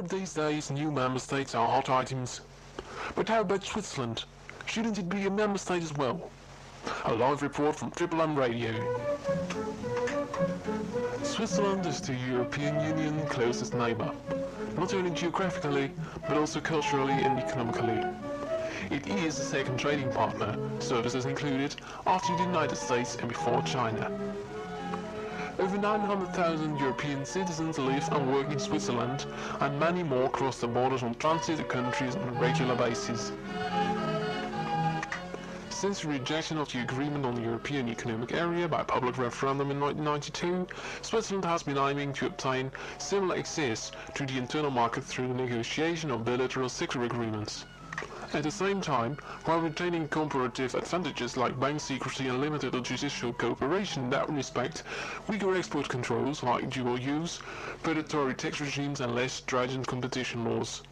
these days new member states are hot items. But how about Switzerland? Shouldn't it be a member state as well? A live report from Triple M Radio. Switzerland is the European Union's closest neighbour, not only geographically, but also culturally and economically. It is the second trading partner, services included, after the United States and before China. Over 900,000 European citizens live and work in Switzerland, and many more cross the borders on transit countries on a regular basis. Since the rejection of the agreement on the European Economic Area by public referendum in 1992, Switzerland has been aiming to obtain similar access to the internal market through the negotiation of bilateral sector agreements. At the same time, while retaining comparative advantages like bank secrecy and limited judicial cooperation in that respect, weaker export controls like dual use, predatory tax regimes and less stringent competition laws.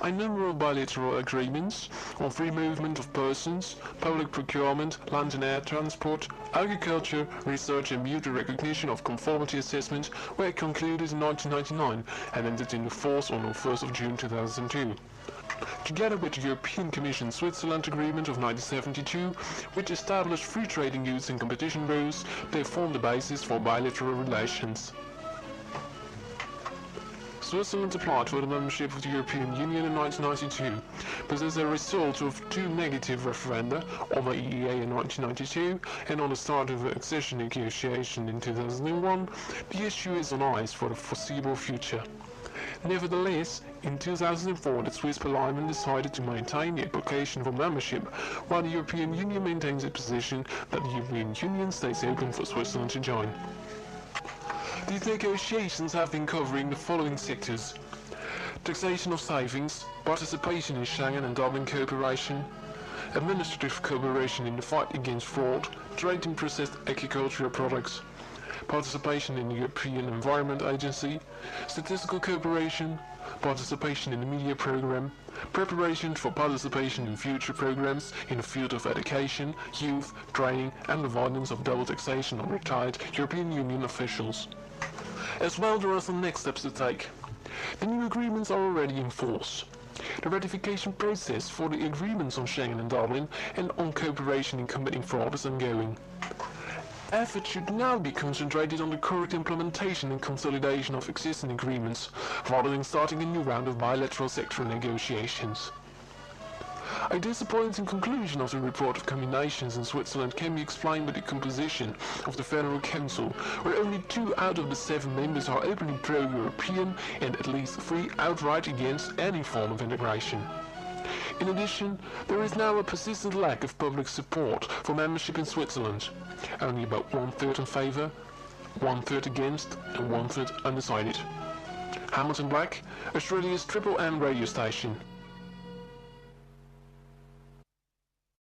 A number of bilateral agreements on free movement of persons, public procurement, land and air transport, agriculture, research and mutual recognition of conformity assessment were concluded in 1999 and entered into force on the 1st of June 2002. Together with the European Commission Switzerland Agreement of 1972, which established free trading goods and competition rules, they form the basis for bilateral relations. Switzerland applied for the membership of the European Union in 1992, but as a result of two negative referenda on the EEA in 1992 and on the start of the accession negotiation in 2001, the issue is on ice for the foreseeable future. Nevertheless, in 2004 the Swiss Parliament decided to maintain the application for membership, while the European Union maintains its position that the European Union stays open for Switzerland to join. These negotiations have been covering the following sectors: taxation of savings, participation in Schengen and Dublin cooperation, administrative cooperation in the fight against fraud, trade in processed agricultural products, participation in the European Environment Agency, statistical cooperation, participation in the media program, preparation for participation in future programs in the field of education, youth, training and avoidance of double taxation on retired European Union officials. As well, there are some next steps to take. The new agreements are already in force. The ratification process for the agreements on Schengen and Dublin and on cooperation in combating fraud is ongoing. Efforts should now be concentrated on the correct implementation and consolidation of existing agreements, rather than starting a new round of bilateral sectoral negotiations. A disappointing conclusion of the report of combinations in Switzerland can be explained by the composition of the Federal Council, where only 2 out of the 7 members are openly pro-European and at least 3 outright against any form of integration. In addition, there is now a persistent lack of public support for membership in Switzerland, only about 1/3 in favour, 1/3 against and 1/3 undecided. Hamilton Black, Australia's Triple M radio station.